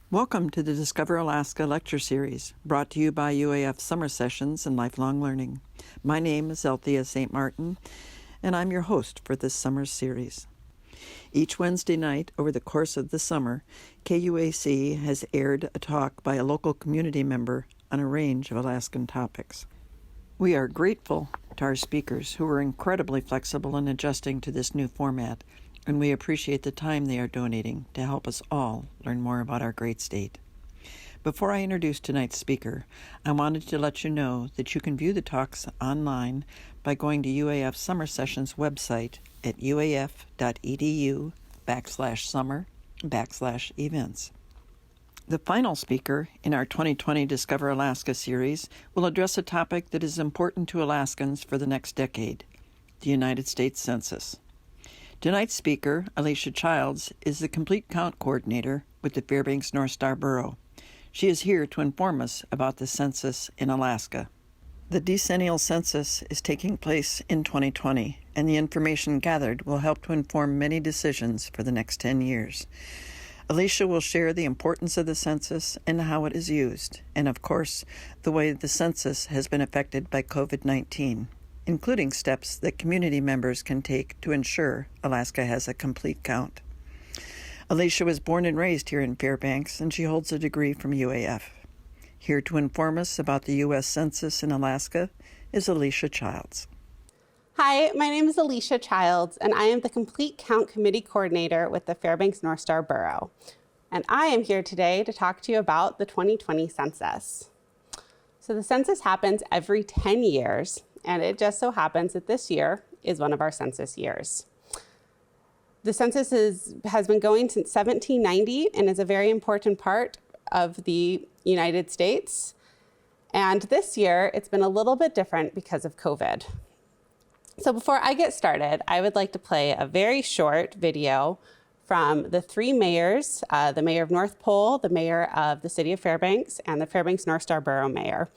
Welcome to the Discover Alaska lecture series, brought to you by UAF Summer Sessions and Lifelong Learning. My name is Althea St. Martin, and I'm your host for this summer's series. Each Wednesday night over the course of the summer, KUAC has aired a talk by a local community member on a range of Alaskan topics. We are grateful to our speakers who are incredibly flexible in adjusting to this new format, and we appreciate the time they are donating to help us all learn more about our great state. Before I introduce tonight's speaker, I wanted to let you know that you can view the talks online by going to UAF Summer Sessions website at uaf.edu/summer/events. The final speaker in our 2020 Discover Alaska series will address a topic that is important to Alaskans for the next decade, the United States Census. Tonight's speaker, Alysha Childs, is the Complete Count Coordinator with the Fairbanks North Star Bureau. She is here to inform us about the census in Alaska. The decennial census is taking place in 2020, and the information gathered will help to inform many decisions for the next 10 years. Alysha will share the importance of the census and how it is used, and of course, the way the census has been affected by COVID-19. Including steps that community members can take to ensure Alaska has a complete count. Alysha was born and raised here in Fairbanks, and she holds a degree from UAF. Here to inform us about the U.S. Census in Alaska is Alysha Childs. Hi, my name is Alysha Childs, and I am the Complete Count Committee Coordinator with the Fairbanks North Star Bureau. And I am here today to talk to you about the 2020 census. So the census happens every 10 years, and it just so happens that this year is one of our census years. The census has been going since 1790 and is a very important part of the United States. And this year, it's been a little bit different because of COVID. So before I get started, I would like to play a very short video from the three mayors, the mayor of North Pole, the mayor of the city of Fairbanks, and the Fairbanks North Star Borough mayor.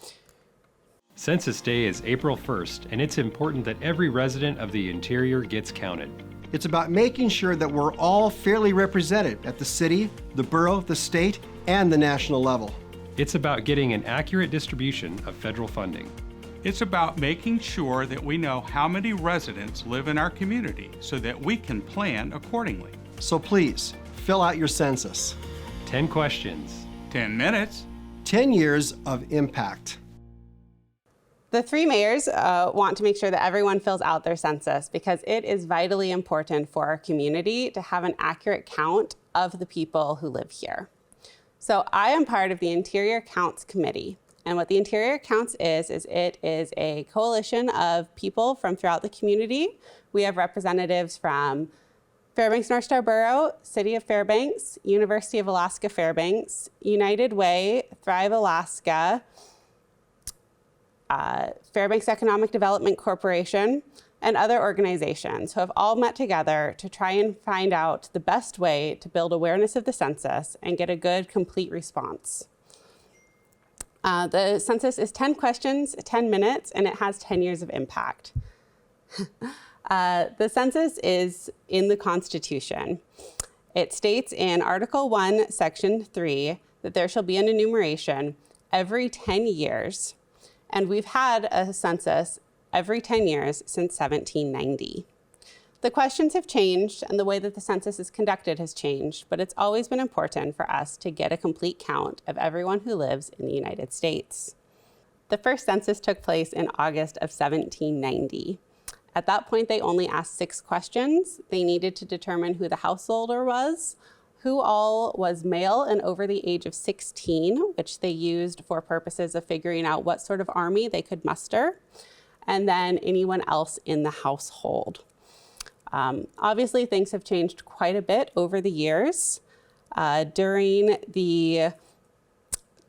Census Day is April 1st, and it's important that every resident of the interior gets counted. It's about making sure that we're all fairly represented at the city, the borough, the state, and the national level. It's about getting an accurate distribution of federal funding. It's about making sure that we know how many residents live in our community so that we can plan accordingly. So please, fill out your census. 10 questions. 10 minutes. 10 years of impact. The three mayors want to make sure that everyone fills out their census because it is vitally important for our community to have an accurate count of the people who live here. So I am part of the Interior Counts Committee. And what the Interior Counts is it is a coalition of people from throughout the community. We have representatives from Fairbanks North Star Borough, City of Fairbanks, University of Alaska Fairbanks, United Way, Thrive Alaska, Fairbanks Economic Development Corporation, and other organizations who have all met together to try and find out the best way to build awareness of the census and get a good, complete response. The census is 10 questions, 10 minutes, and it has 10 years of impact. The census is in the Constitution. It states in Article 1, Section 3, that there shall be an enumeration every 10 years. And we've had a census every 10 years since 1790. The questions have changed and the way that the census is conducted has changed, but it's always been important for us to get a complete count of everyone who lives in the United States. The first census took place in August of 1790. At that point, they only asked 6 questions. They needed to determine who the householder was, who all was male and over the age of 16, which they used for purposes of figuring out what sort of army they could muster, and then anyone else in the household. Obviously, things have changed quite a bit over the years. During the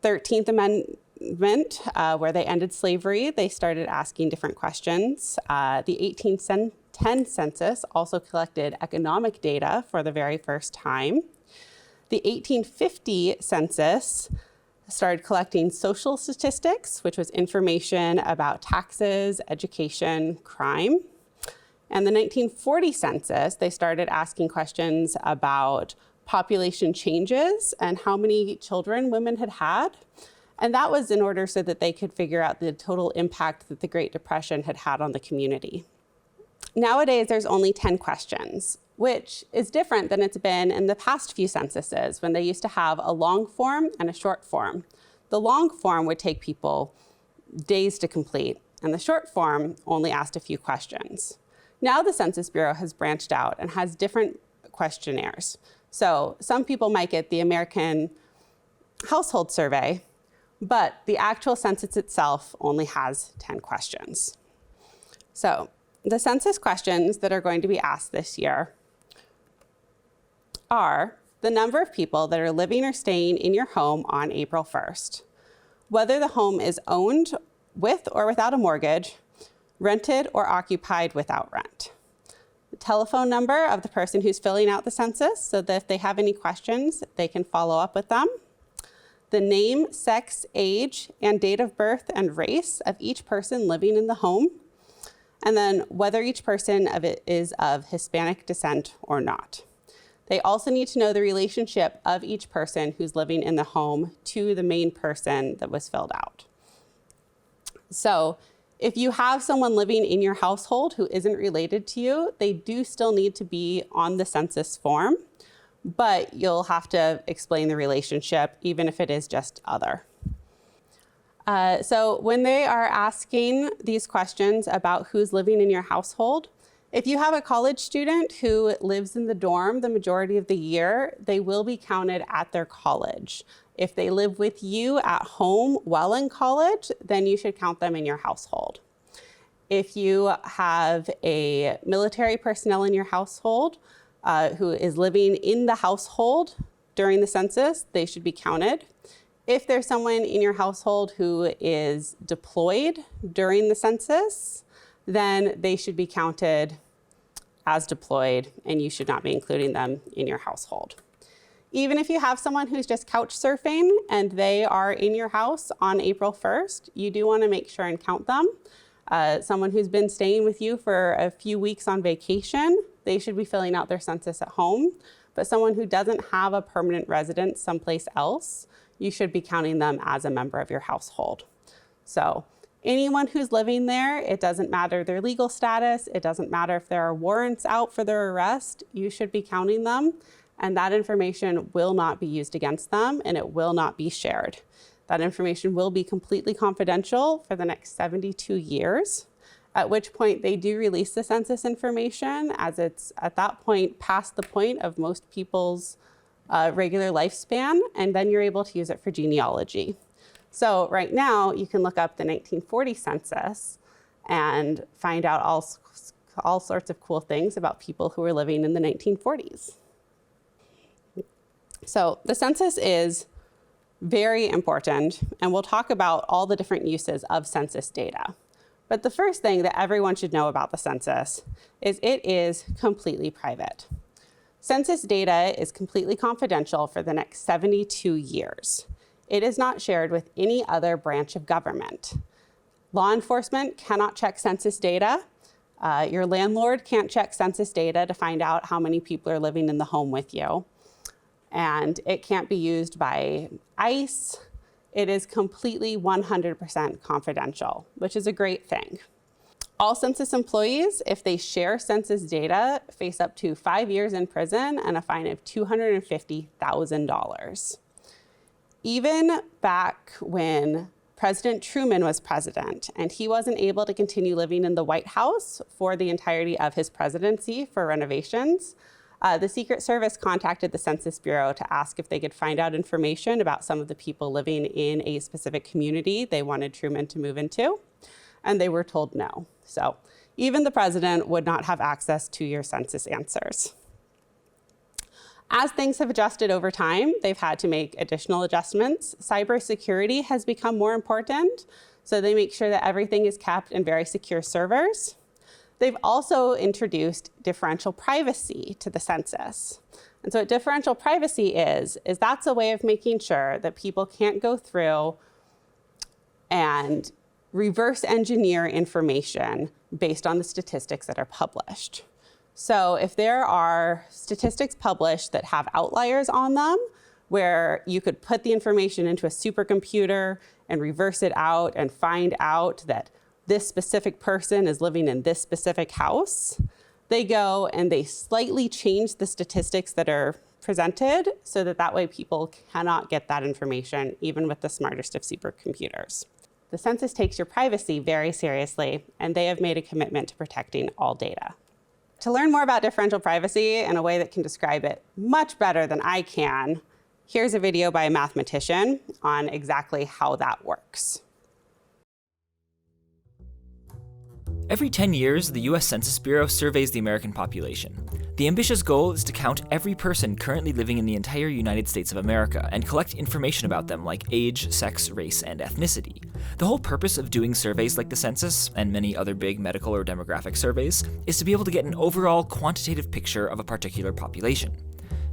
13th Amendment, where they ended slavery, they started asking different questions. The 1810 census also collected economic data for the very first time. The 1850 census started collecting social statistics, which was information about taxes, education, crime. And the 1940 census, they started asking questions about population changes and how many children women had had. And that was in order so that they could figure out the total impact that the Great Depression had had on the community. Nowadays, there's only 10 questions, which is different than it's been in the past few censuses when they used to have a long form and a short form. The long form would take people days to complete, and the short form only asked a few questions. Now the Census Bureau has branched out and has different questionnaires. So some people might get the American Household Survey, but the actual census itself only has 10 questions. So the census questions that are going to be asked this year are the number of people that are living or staying in your home on April 1st, whether the home is owned with or without a mortgage, rented or occupied without rent, the telephone number of the person who's filling out the census so that if they have any questions, they can follow up with them, the name, sex, age, and date of birth and race of each person living in the home, and then whether each person of it is of Hispanic descent or not. They also need to know the relationship of each person who's living in the home to the main person that was filled out. So if you have someone living in your household who isn't related to you, they do still need to be on the census form, but you'll have to explain the relationship, even if it is just other. So when they are asking these questions about who's living in your household, if you have a college student who lives in the dorm the majority of the year, they will be counted at their college. If they live with you at home while in college, then you should count them in your household. If you have a military personnel in your household who is living in the household during the census, they should be counted. If there's someone in your household who is deployed during the census, then they should be counted as deployed, and you should not be including them in your household. Even if you have someone who's just couch surfing and they are in your house on April 1st, you do want to make sure and count them. Someone who's been staying with you for a few weeks on vacation, they should be filling out their census at home. But someone who doesn't have a permanent residence someplace else, you should be counting them as a member of your household. So anyone who's living there, it doesn't matter their legal status, it doesn't matter if there are warrants out for their arrest, you should be counting them, and that information will not be used against them and it will not be shared. That information will be completely confidential for the next 72 years, at which point they do release the census information, as it's at that point past the point of most people's regular lifespan, and then you're able to use it for genealogy. So right now, you can look up the 1940 census and find out all sorts of cool things about people who were living in the 1940s. So the census is very important, and we'll talk about all the different uses of census data. But the first thing that everyone should know about the census is it is completely private. Census data is completely confidential for the next 72 years. It is not shared with any other branch of government. Law enforcement cannot check census data. Your landlord can't check census data to find out how many people are living in the home with you. And it can't be used by ICE. It is completely 100% confidential, which is a great thing. All census employees, if they share census data, face up to 5 years in prison and a fine of $250,000. Even back when President Truman was president and he wasn't able to continue living in the White House for the entirety of his presidency for renovations, the Secret Service contacted the Census Bureau to ask if they could find out information about some of the people living in a specific community they wanted Truman to move into, and they were told no. So even the president would not have access to your census answers. As things have adjusted over time, they've had to make additional adjustments. Cybersecurity has become more important, so they make sure that everything is kept in very secure servers. They've also introduced differential privacy to the census. And so what differential privacy is that's a way of making sure that people can't go through and reverse engineer information based on the statistics that are published. So if there are statistics published that have outliers on them, where you could put the information into a supercomputer and reverse it out and find out that this specific person is living in this specific house, they go and they slightly change the statistics that are presented so that way people cannot get that information, even with the smartest of supercomputers. The census takes your privacy very seriously, and they have made a commitment to protecting all data. To learn more about differential privacy in a way that can describe it much better than I can, here's a video by a mathematician on exactly how that works. Every 10 years, the US Census Bureau surveys the American population. The ambitious goal is to count every person currently living in the entire United States of America and collect information about them like age, sex, race, and ethnicity. The whole purpose of doing surveys like the census, and many other big medical or demographic surveys, is to be able to get an overall quantitative picture of a particular population.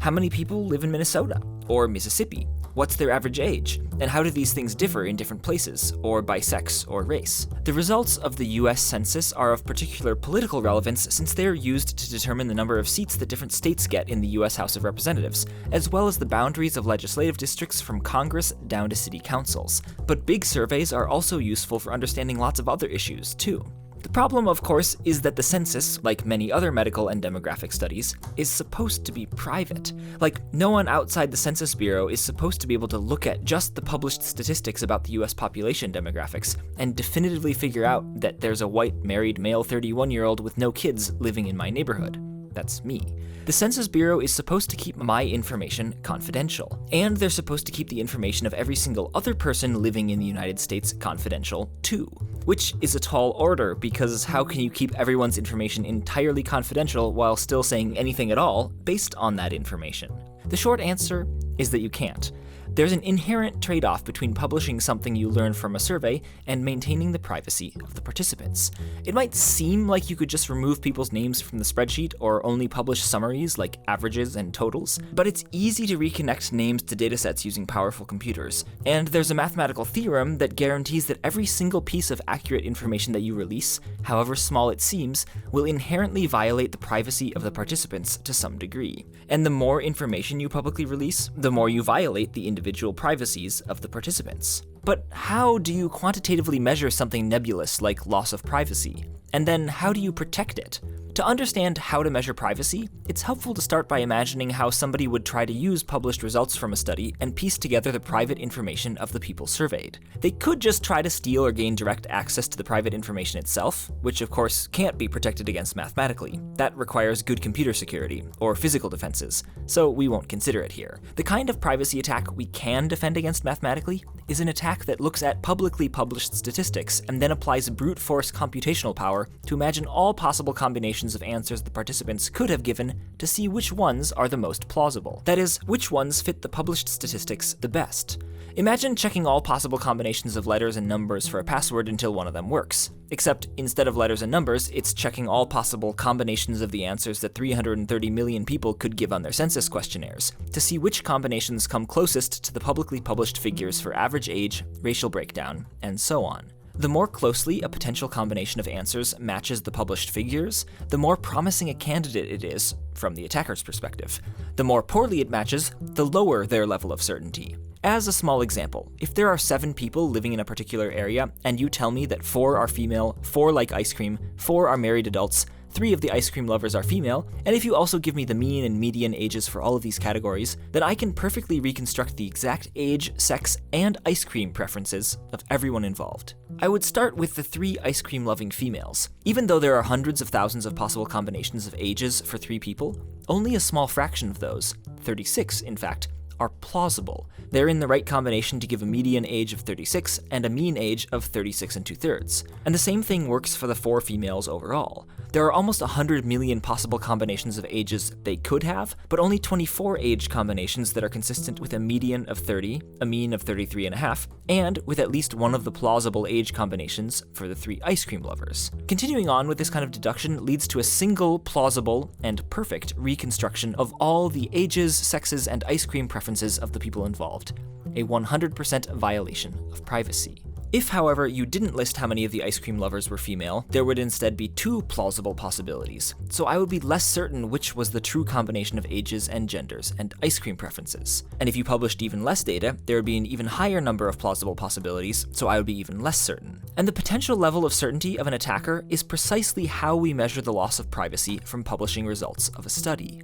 How many people live in Minnesota or Mississippi? What's their average age? And how do these things differ in different places, or by sex or race? The results of the US Census are of particular political relevance since they are used to determine the number of seats that different states get in the US House of Representatives, as well as the boundaries of legislative districts from Congress down to city councils. But big surveys are also useful for understanding lots of other issues, too. The problem, of course, is that the census, like many other medical and demographic studies, is supposed to be private. Like, no one outside the Census Bureau is supposed to be able to look at just the published statistics about the US population demographics and definitively figure out that there's a white, married, male 31-year-old with no kids living in my neighborhood. That's me. The Census Bureau is supposed to keep my information confidential, and they're supposed to keep the information of every single other person living in the United States confidential, too. Which is a tall order, because how can you keep everyone's information entirely confidential while still saying anything at all based on that information? The short answer is that you can't. There's an inherent trade-off between publishing something you learn from a survey and maintaining the privacy of the participants. It might seem like you could just remove people's names from the spreadsheet or only publish summaries like averages and totals, but it's easy to reconnect names to datasets using powerful computers. And there's a mathematical theorem that guarantees that every single piece of accurate information that you release, however small it seems, will inherently violate the privacy of the participants to some degree. And the more information you publicly release, the more you violate the individual privacies of the participants. But how do you quantitatively measure something nebulous like loss of privacy? And then how do you protect it? To understand how to measure privacy, it's helpful to start by imagining how somebody would try to use published results from a study and piece together the private information of the people surveyed. They could just try to steal or gain direct access to the private information itself, which of course can't be protected against mathematically. That requires good computer security, or physical defenses, so we won't consider it here. The kind of privacy attack we can defend against mathematically is an attack that looks at publicly published statistics and then applies brute force computational power to imagine all possible combinations of answers the participants could have given to see which ones are the most plausible. That is, which ones fit the published statistics the best. Imagine checking all possible combinations of letters and numbers for a password until one of them works. Except instead of letters and numbers, it's checking all possible combinations of the answers that 330 million people could give on their census questionnaires, to see which combinations come closest to the publicly published figures for average age, racial breakdown, and so on. The more closely a potential combination of answers matches the published figures, the more promising a candidate it is from the attacker's perspective. The more poorly it matches, the lower their level of certainty. As a small example, if there are 7 people living in a particular area and you tell me that 4 are female, 4 like ice cream, 4 are married adults, 3 of the ice cream lovers are female, and if you also give me the mean and median ages for all of these categories, then I can perfectly reconstruct the exact age, sex, and ice cream preferences of everyone involved. I would start with the 3 ice cream loving females. Even though there are hundreds of thousands of possible combinations of ages for 3 people, only a small fraction of those, 36 in fact, are plausible. They're in the right combination to give a median age of 36 and a mean age of 36 2/3. And the same thing works for the 4 females overall. There are almost 100 million possible combinations of ages they could have, but only 24 age combinations that are consistent with a median of 30, a mean of 33.5, and with at least one of the plausible age combinations for the 3 ice cream lovers. Continuing on with this kind of deduction leads to a single plausible and perfect reconstruction of all the ages, sexes, and ice cream preferences of the people involved. A 100% violation of privacy. If, however, you didn't list how many of the ice cream lovers were female, there would instead be 2 plausible possibilities, so I would be less certain which was the true combination of ages and genders and ice cream preferences. And if you published even less data, there would be an even higher number of plausible possibilities, so I would be even less certain. And the potential level of certainty of an attacker is precisely how we measure the loss of privacy from publishing results of a study.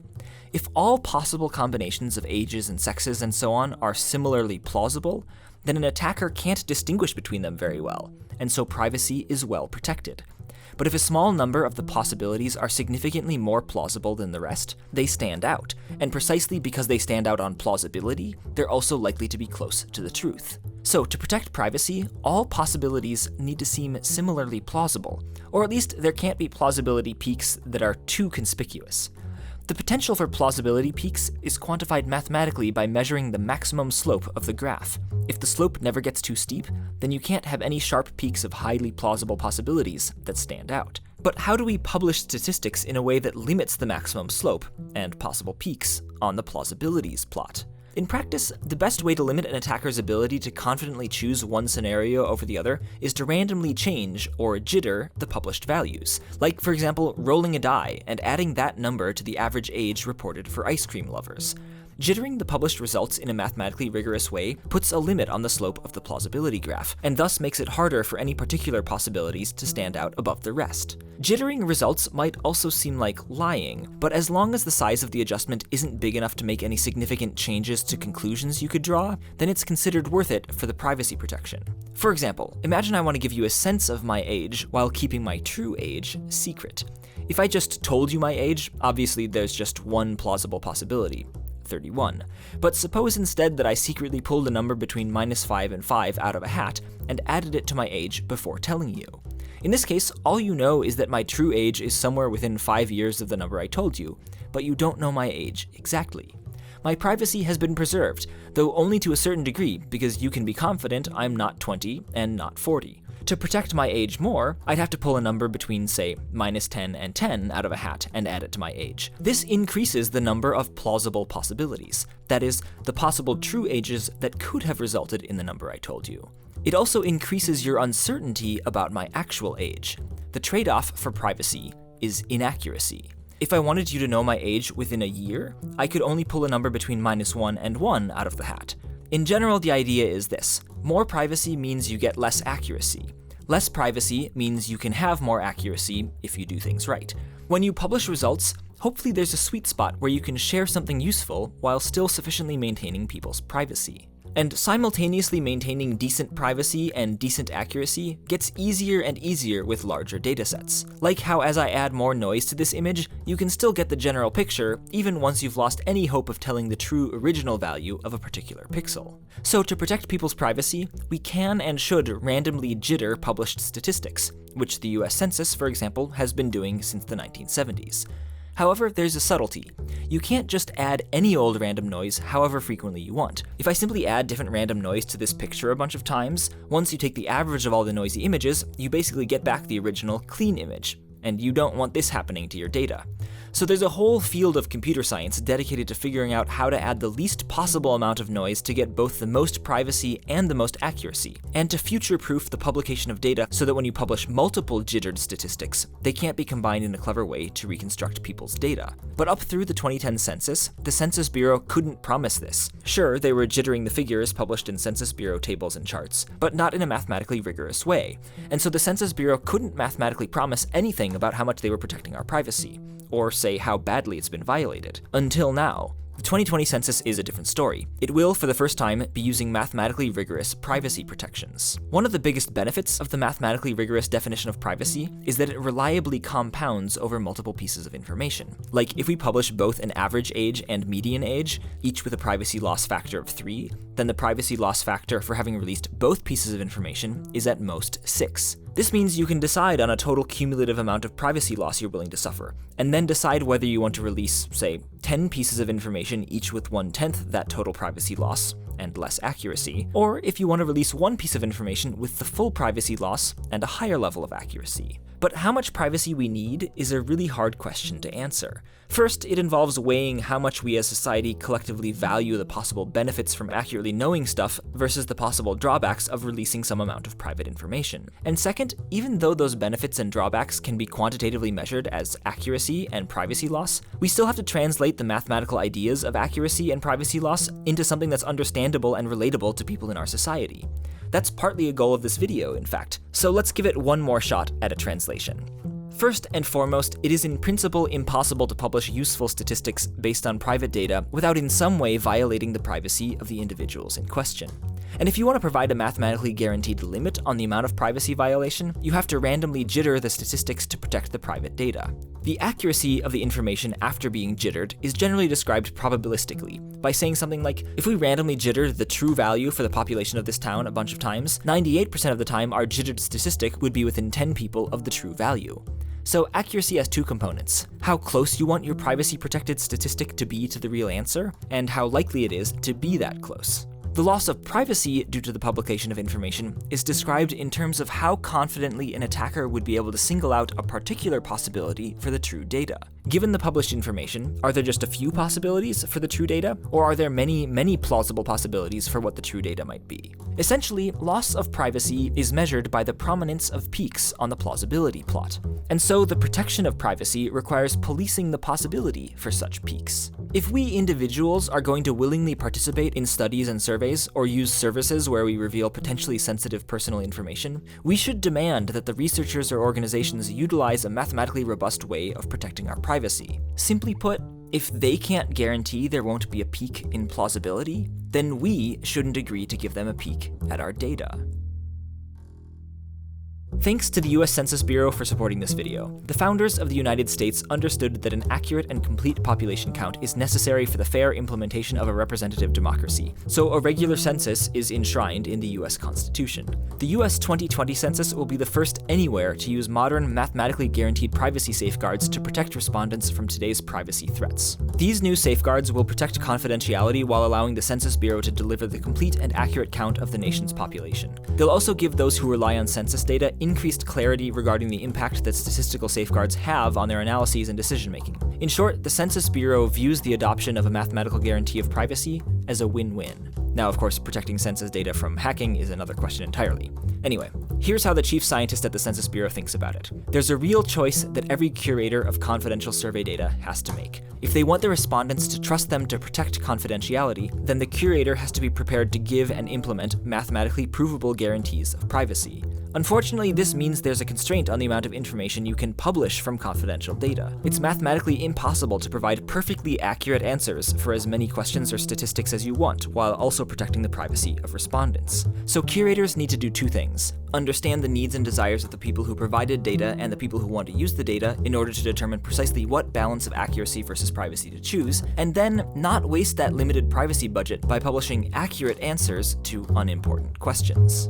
If all possible combinations of ages and sexes and so on are similarly plausible, then an attacker can't distinguish between them very well, and so privacy is well protected. But if a small number of the possibilities are significantly more plausible than the rest, they stand out, and precisely because they stand out on plausibility, they're also likely to be close to the truth. So to protect privacy, all possibilities need to seem similarly plausible, or at least there can't be plausibility peaks that are too conspicuous. The potential for plausibility peaks is quantified mathematically by measuring the maximum slope of the graph. If the slope never gets too steep, then you can't have any sharp peaks of highly plausible possibilities that stand out. But how do we publish statistics in a way that limits the maximum slope, and possible peaks, on the plausibilities plot? In practice, the best way to limit an attacker's ability to confidently choose one scenario over the other is to randomly change, or jitter, the published values. Like, for example, rolling a die and adding that number to the average age reported for ice cream lovers. Jittering the published results in a mathematically rigorous way puts a limit on the slope of the plausibility graph, and thus makes it harder for any particular possibilities to stand out above the rest. Jittering results might also seem like lying, but as long as the size of the adjustment isn't big enough to make any significant changes to conclusions you could draw, then it's considered worth it for the privacy protection. For example, imagine I want to give you a sense of my age while keeping my true age secret. If I just told you my age, obviously there's just one plausible possibility. 31. But suppose instead that I secretly pulled a number between -5 and 5 out of a hat and added it to my age before telling you. In this case, all you know is that my true age is somewhere within 5 years of the number I told you, but you don't know my age exactly. My privacy has been preserved, though only to a certain degree, because you can be confident I'm not 20 and not 40. To protect my age more, I'd have to pull a number between, say, -10 and 10 out of a hat and add it to my age. This increases the number of plausible possibilities, that is, the possible true ages that could have resulted in the number I told you. It also increases your uncertainty about my actual age. The trade-off for privacy is inaccuracy. If I wanted you to know my age within a year, I could only pull a number between -1 and 1 out of the hat. In general, the idea is this: more privacy means you get less accuracy. Less privacy means you can have more accuracy if you do things right. When you publish results, hopefully there's a sweet spot where you can share something useful while still sufficiently maintaining people's privacy. And simultaneously maintaining decent privacy and decent accuracy gets easier and easier with larger datasets. Like how as I add more noise to this image, you can still get the general picture even once you've lost any hope of telling the true original value of a particular pixel. So to protect people's privacy, we can and should randomly jitter published statistics, which the US Census, for example, has been doing since the 1970s. However, there's a subtlety. You can't just add any old random noise however frequently you want. If I simply add different random noise to this picture a bunch of times, once you take the average of all the noisy images, you basically get back the original clean image. And you don't want this happening to your data. So there's a whole field of computer science dedicated to figuring out how to add the least possible amount of noise to get both the most privacy and the most accuracy, and to future-proof the publication of data so that when you publish multiple jittered statistics, they can't be combined in a clever way to reconstruct people's data. But up through the 2010 census, the Census Bureau couldn't promise this. Sure, they were jittering the figures published in Census Bureau tables and charts, but not in a mathematically rigorous way. And so the Census Bureau couldn't mathematically promise anything about how much they were protecting our privacy, or say how badly it's been violated. Until now. The 2020 census is a different story. It will, for the first time, be using mathematically rigorous privacy protections. One of the biggest benefits of the mathematically rigorous definition of privacy is that it reliably compounds over multiple pieces of information. Like, if we publish both an average age and median age, each with a privacy loss factor of 3, then the privacy loss factor for having released both pieces of information is at most 6. This means you can decide on a total cumulative amount of privacy loss you're willing to suffer, and then decide whether you want to release, say, 10 pieces of information each with 1/10 that total privacy loss and less accuracy, or if you want to release one piece of information with the full privacy loss and a higher level of accuracy. But how much privacy we need is a really hard question to answer. First, it involves weighing how much we as society collectively value the possible benefits from accurately knowing stuff versus the possible drawbacks of releasing some amount of private information. And second, even though those benefits and drawbacks can be quantitatively measured as accuracy and privacy loss, we still have to translate the mathematical ideas of accuracy and privacy loss into something that's understandable and relatable to people in our society. That's partly a goal of this video, in fact, so let's give it one more shot at a translation. First and foremost, it is in principle impossible to publish useful statistics based on private data without in some way violating the privacy of the individuals in question. And if you want to provide a mathematically guaranteed limit on the amount of privacy violation, you have to randomly jitter the statistics to protect the private data. The accuracy of the information after being jittered is generally described probabilistically, by saying something like, if we randomly jittered the true value for the population of this town a bunch of times, 98% of the time our jittered statistic would be within 10 people of the true value. So accuracy has two components: how close you want your privacy-protected statistic to be to the real answer, and how likely it is to be that close. The loss of privacy due to the publication of information is described in terms of how confidently an attacker would be able to single out a particular possibility for the true data. Given the published information, are there just a few possibilities for the true data, or are there many, many plausible possibilities for what the true data might be? Essentially, loss of privacy is measured by the prominence of peaks on the plausibility plot. And so the protection of privacy requires policing the possibility for such peaks. If we individuals are going to willingly participate in studies and surveys, or use services where we reveal potentially sensitive personal information, we should demand that the researchers or organizations utilize a mathematically robust way of protecting our privacy. Simply put, if they can't guarantee there won't be a peak in plausibility, then we shouldn't agree to give them a peek at our data. Thanks to the US Census Bureau for supporting this video. The founders of the United States understood that an accurate and complete population count is necessary for the fair implementation of a representative democracy, so a regular census is enshrined in the US Constitution. The US 2020 census will be the first anywhere to use modern, mathematically guaranteed privacy safeguards to protect respondents from today's privacy threats. These new safeguards will protect confidentiality while allowing the Census Bureau to deliver the complete and accurate count of the nation's population. They'll also give those who rely on census data increased clarity regarding the impact that statistical safeguards have on their analyses and decision-making. In short, the Census Bureau views the adoption of a mathematical guarantee of privacy as a win-win. Now, of course, protecting census data from hacking is another question entirely. Anyway, here's how the chief scientist at the Census Bureau thinks about it. There's a real choice that every curator of confidential survey data has to make. If they want the respondents to trust them to protect confidentiality, then the curator has to be prepared to give and implement mathematically provable guarantees of privacy. Unfortunately, this means there's a constraint on the amount of information you can publish from confidential data. It's mathematically impossible to provide perfectly accurate answers for as many questions or statistics as you want, while also protecting the privacy of respondents. So curators need to do two things: understand the needs and desires of the people who provided data and the people who want to use the data in order to determine precisely what balance of accuracy versus privacy to choose, and then not waste that limited privacy budget by publishing accurate answers to unimportant questions.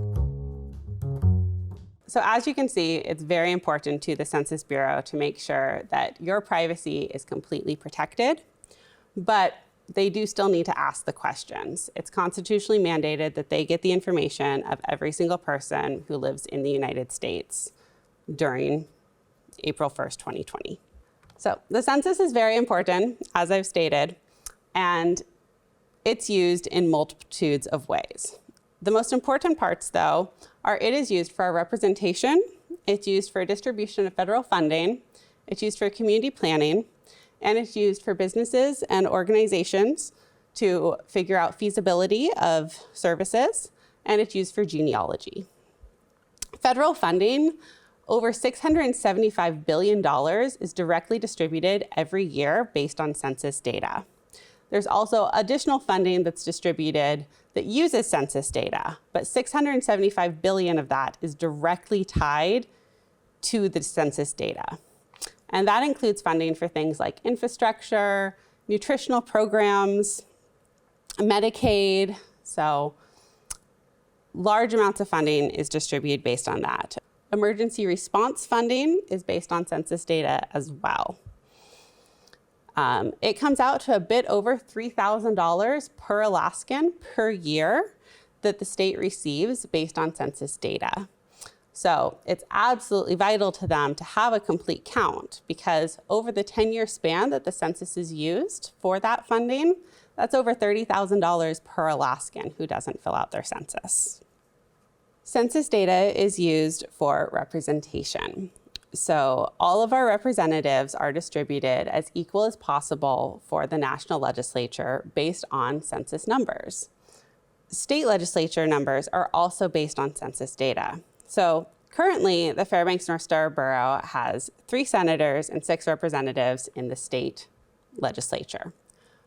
So as you can see, it's very important to the Census Bureau to make sure that your privacy is completely protected, but they do still need to ask the questions. It's constitutionally mandated that they get the information of every single person who lives in the United States during April 1st, 2020. So the census is very important, as I've stated, and it's used in multitudes of ways. The most important parts, though, are it is used for representation, it's used for distribution of federal funding, it's used for community planning, and it's used for businesses and organizations to figure out feasibility of services, and it's used for genealogy. Federal funding, over $675 billion, is directly distributed every year based on census data. There's also additional funding that's distributed that uses census data, but $675 billion of that is directly tied to the census data. And that includes funding for things like infrastructure, nutritional programs, Medicaid. So large amounts of funding is distributed based on that. Emergency response funding is based on census data as well. It comes out to a bit over $3,000 per Alaskan per year that the state receives based on census data. So it's absolutely vital to them to have a complete count, because over the 10-year span that the census is used for that funding, that's over $30,000 per Alaskan who doesn't fill out their census. Census data is used for representation. So all of our representatives are distributed as equal as possible for the national legislature based on census numbers. State legislature numbers are also based on census data. So currently, the Fairbanks North Star Borough has 3 senators and 6 representatives in the state legislature.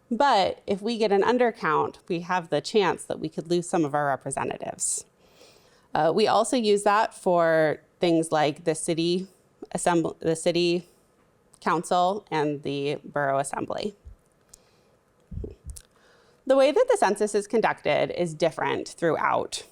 But if we get an undercount, we have the chance that we could lose some of our representatives. We also use that for things like the city council and the borough assembly. The way that the census is conducted is different throughout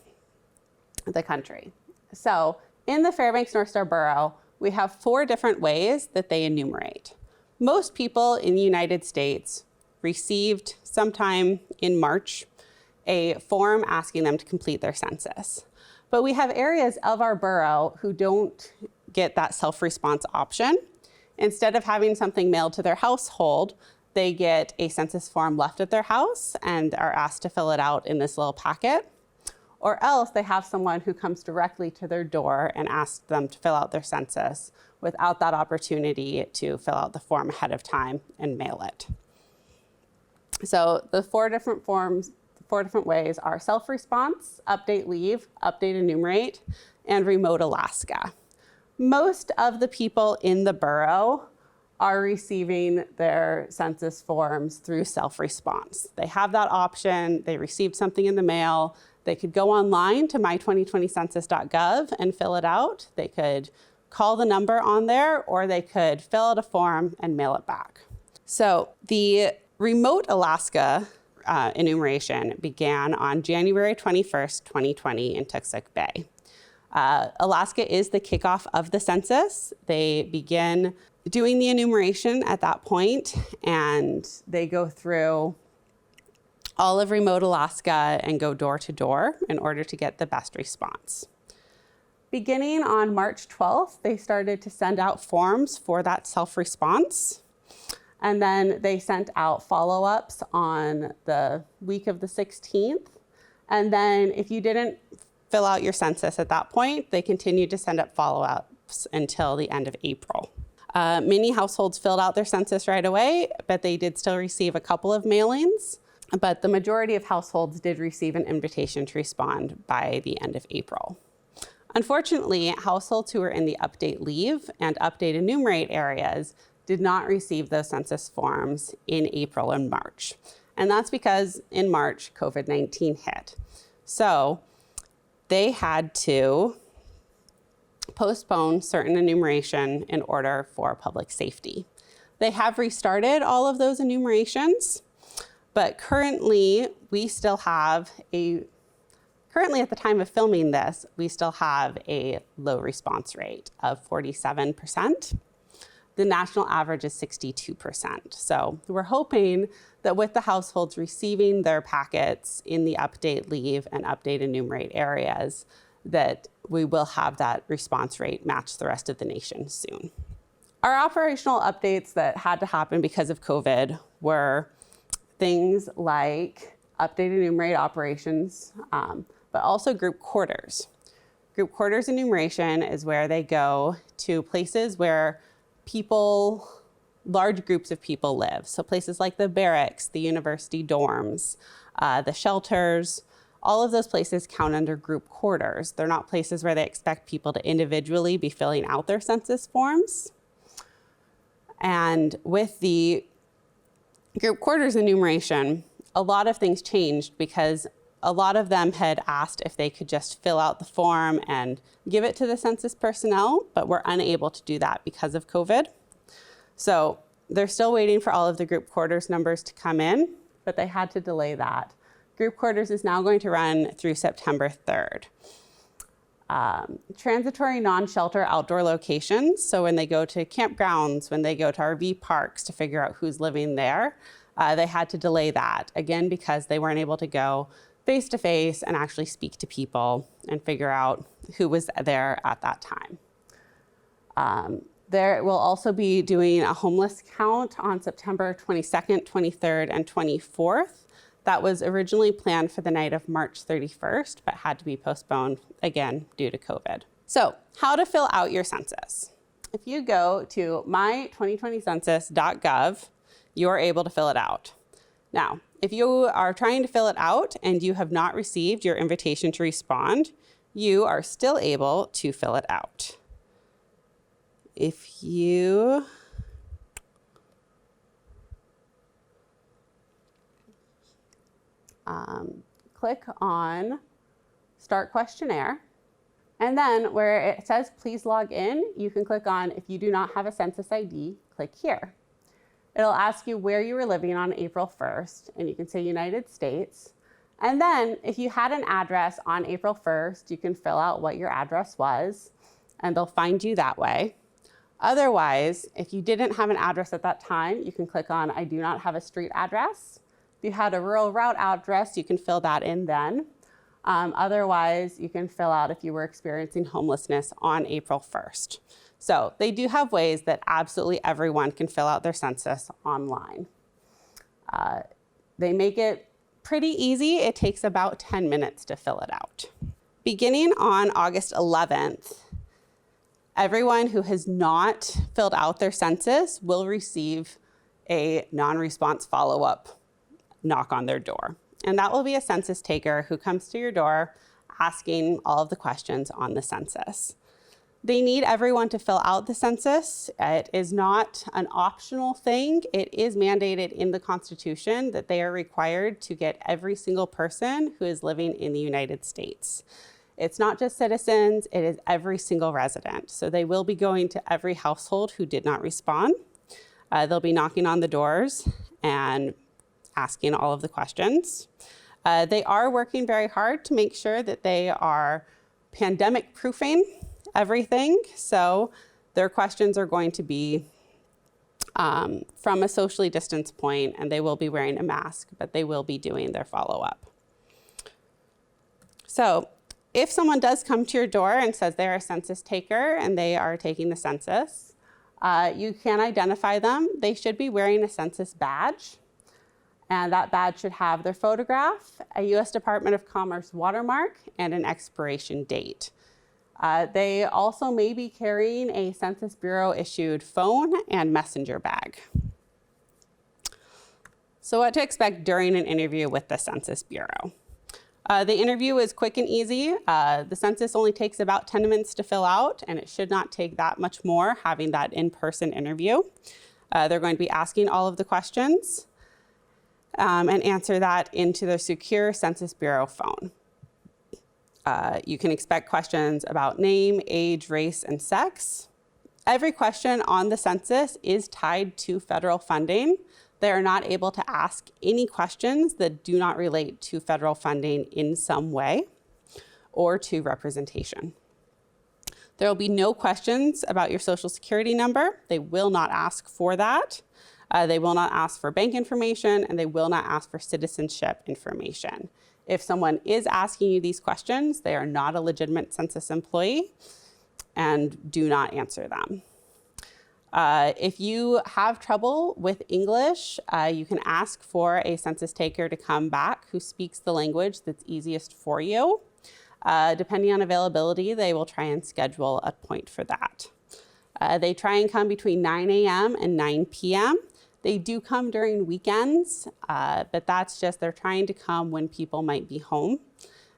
the country. So in the Fairbanks North Star Borough, we have 4 different ways that they enumerate. Most people in the United States received sometime in March a form asking them to complete their census. But we have areas of our borough who don't get that self-response option. Instead of having something mailed to their household, they get a census form left at their house and are asked to fill it out in this little packet. Or else they have someone who comes directly to their door and asks them to fill out their census without that opportunity to fill out the form ahead of time and mail it. So the 4 different ways are self-response, update leave, update enumerate, and remote Alaska. Most of the people in the borough are receiving their census forms through self-response. They have that option. They received something in the mail. They could go online to my2020census.gov and fill it out. They could call the number on there, or they could fill out a form and mail it back. So the remote Alaska enumeration began on January 21st, 2020 in Tooksuk Bay. Alaska is the kickoff of the census. They begin doing the enumeration at that point, and they go through all of remote Alaska and go door to door in order to get the best response. Beginning on March 12th, they started to send out forms for that self-response. And then they sent out follow-ups on the week of the 16th. And then if you didn't fill out your census at that point, they continued to send up follow-ups until the end of April. Many households filled out their census right away, but they did still receive a couple of mailings. But the majority of households did receive an invitation to respond by the end of April. Unfortunately, households who were in the update leave and update enumerate areas did not receive those census forms in April and March. And that's because in March, COVID-19 hit. So they had to postpone certain enumeration in order for public safety. They have restarted all of those enumerations, but currently at the time of filming this, we still have a low response rate of 47%. The national average is 62%. So we're hoping that with the households receiving their packets in the update leave and update enumerate areas, that we will have that response rate match the rest of the nation soon. Our operational updates that had to happen because of COVID were things like update enumerate operations, but also group quarters. Group quarters enumeration is where they go to places where large groups of people live. So places like the barracks, the university dorms, the shelters, all of those places count under group quarters. They're not places where they expect people to individually be filling out their census forms. And with the group quarters enumeration, a lot of things changed because a lot of them had asked if they could just fill out the form and give it to the census personnel, but were unable to do that because of COVID. So they're still waiting for all of the group quarters numbers to come in, but they had to delay that. Group quarters is now going to run through September 3rd. Transitory non-shelter outdoor locations, so when they go to campgrounds, when they go to RV parks to figure out who's living there, they had to delay that, again, because they weren't able to go face-to-face and actually speak to people and figure out who was there at that time. There will also be doing a homeless count on September 22nd, 23rd, and 24th. That was originally planned for the night of March 31st, but had to be postponed again due to COVID. So, how to fill out your census. If you go to my2020census.gov, you're able to fill it out. Now, if you are trying to fill it out and you have not received your invitation to respond, you are still able to fill it out. If you click on Start Questionnaire, and then where it says please log in, you can click on if you do not have a census ID, click here. It'll ask you where you were living on April 1st, and you can say United States. And then if you had an address on April 1st, you can fill out what your address was, and they'll find you that way. Otherwise, if you didn't have an address at that time, you can click on I do not have a street address. If you had a rural route address, you can fill that in then. Otherwise, you can fill out if you were experiencing homelessness on April 1st. So they do have ways that absolutely everyone can fill out their census online. They make it pretty easy. It takes about 10 minutes to fill it out. Beginning on August 11th, everyone who has not filled out their census will receive a non-response follow-up knock on their door. And that will be a census taker who comes to your door asking all of the questions on the census. They need everyone to fill out the census. It is not an optional thing. It is mandated in the Constitution that they are required to get every single person who is living in the United States. It's not just citizens, it is every single resident. So they will be going to every household who did not respond. They'll be knocking on the doors and asking all of the questions. They are working very hard to make sure that they are pandemic proofing everything. So their questions are going to be from a socially distanced point, and they will be wearing a mask, but they will be doing their follow-up. So if someone does come to your door and says they're a census taker and they are taking the census, you can identify them. They should be wearing a census badge, and that badge should have their photograph, a U.S. Department of Commerce watermark, and an expiration date. They also may be carrying a Census Bureau issued phone and messenger bag. So what to expect during an interview with the Census Bureau. The interview is quick and easy. The census only takes about 10 minutes to fill out, and it should not take that much more having that in-person interview. They're going to be asking all of the questions and answer that into the secure Census Bureau phone. You can expect questions about name, age, race, and sex. Every question on the census is tied to federal funding. They are not able to ask any questions that do not relate to federal funding in some way or to representation. There will be no questions about your Social Security number. They will not ask for that. They will not ask for bank information, and they will not ask for citizenship information. If someone is asking you these questions, they are not a legitimate census employee and do not answer them. If you have trouble with English, you can ask for a census taker to come back who speaks the language that's easiest for you. Depending on availability, they will try and schedule a point for that. They try and come between 9 a.m. and 9 p.m. They do come during weekends, but that's just they're trying to come when people might be home,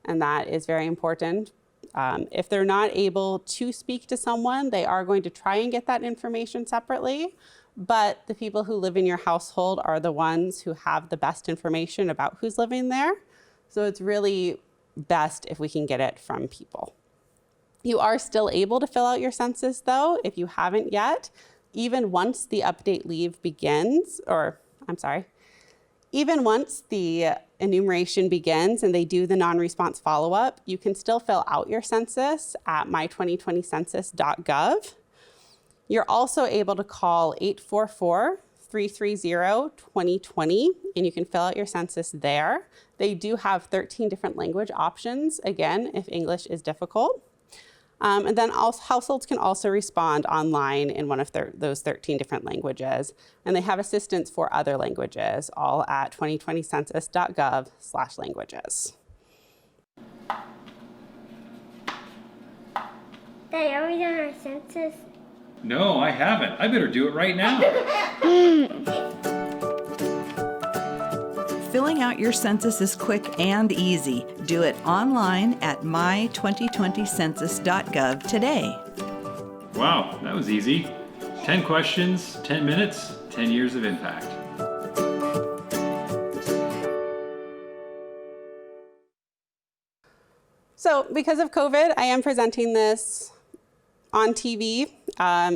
and that is very important. If they're not able to speak to someone, they are going to try and get that information separately, but the people who live in your household are the ones who have the best information about who's living there, so it's really best if we can get it from people. You are still able to fill out your census, though, if you haven't yet. Even once the update leave begins, even once the enumeration begins and they do the non-response follow-up, you can still fill out your census at my2020census.gov. You're also able to call 844-330-2020, and you can fill out your census there. They do have 13 different language options, again, if English is difficult. And then households can also respond online in one of those 13 different languages. And they have assistance for other languages, all at 2020census.gov/languages. Dad, are we done our census? No, I haven't. I better do it right now. Filling out your census is quick and easy. Do it online at my2020census.gov today. Wow, that was easy. 10 questions, 10 minutes, 10 years of impact. So because of COVID, I am presenting this on TV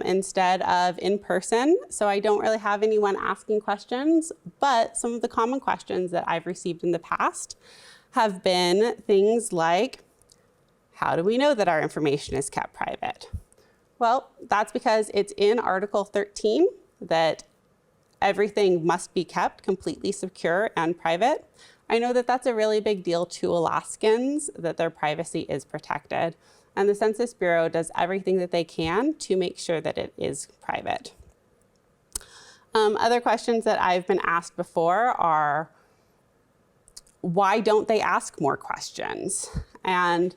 instead of in person. So I don't really have anyone asking questions, but some of the common questions that I've received in the past have been things like, how do we know that our information is kept private? Well, that's because it's in Article 13 that everything must be kept completely secure and private. I know that that's a really big deal to Alaskans, that their privacy is protected. And the Census Bureau does everything that they can to make sure that it is private. Other questions that I've been asked before are, why don't they ask more questions? And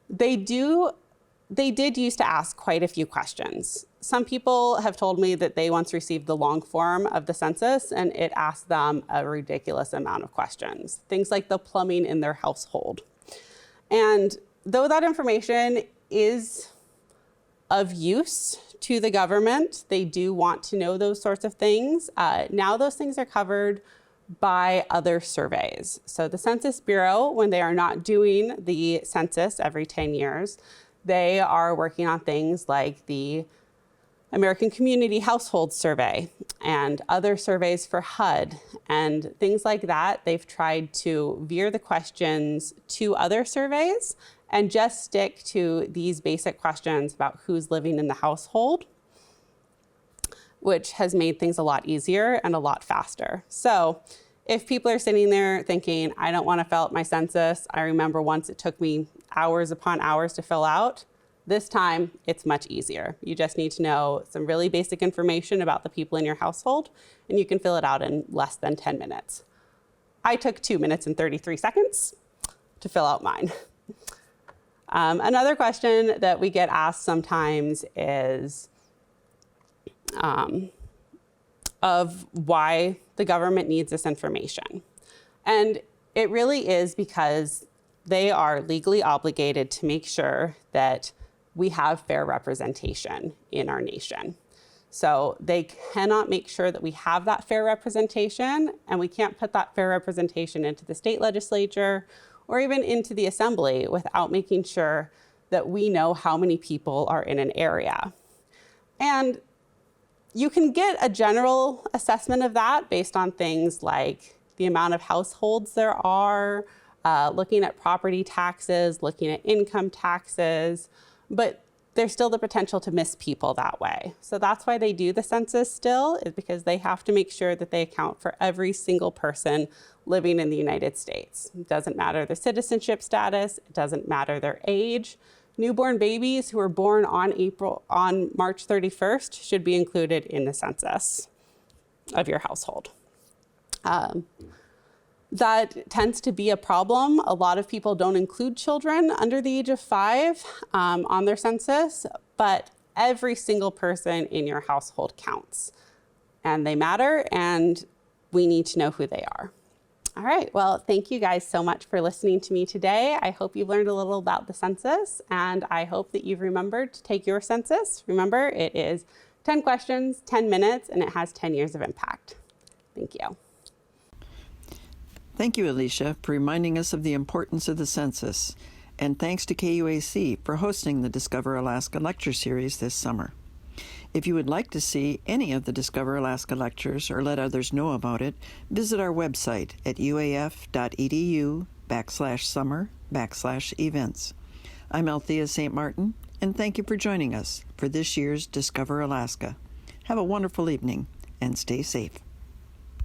they did used to ask quite a few questions. Some people have told me that they once received the long form of the census and it asked them a ridiculous amount of questions, things like the plumbing in their household. And though that information is of use to the government, they do want to know those sorts of things. Now those things are covered by other surveys. So the Census Bureau, when they are not doing the census every 10 years, they are working on things like the American Community Household Survey and other surveys for HUD and things like that. They've tried to veer the questions to other surveys and just stick to these basic questions about who's living in the household, which has made things a lot easier and a lot faster. So if people are sitting there thinking, I don't want to fill out my census, I remember once it took me hours upon hours to fill out, this time it's much easier. You just need to know some really basic information about the people in your household, and you can fill it out in less than 10 minutes. I took 2 minutes and 33 seconds to fill out mine. Another question that we get asked sometimes is of why the government needs this information. And it really is because they are legally obligated to make sure that we have fair representation in our nation. So they cannot make sure that we have that fair representation, and we can't put that fair representation into the state legislature or even into the assembly without making sure that we know how many people are in an area. And you can get a general assessment of that based on things like the amount of households there are, looking at property taxes, looking at income taxes, but there's still the potential to miss people that way. So that's why they do the census still, is because they have to make sure that they account for every single person living in the United States. It doesn't matter their citizenship status, it doesn't matter their age. Newborn babies who are born on March 31st should be included in the census of your household. That tends to be a problem. A lot of people don't include children under the age of 5 on their census, but every single person in your household counts. And they matter, and we need to know who they are. All right, well, thank you guys so much for listening to me today. I hope you've learned a little about the census, and I hope that you've remembered to take your census. Remember, it is 10 questions, 10 minutes, and it has 10 years of impact. Thank you. Thank you, Alysha, for reminding us of the importance of the census. And thanks to KUAC for hosting the Discover Alaska Lecture Series this summer. If you would like to see any of the Discover Alaska lectures or let others know about it, visit our website at uaf.edu/summer/events. I'm Althea St. Martin, and thank you for joining us for this year's Discover Alaska. Have a wonderful evening and stay safe.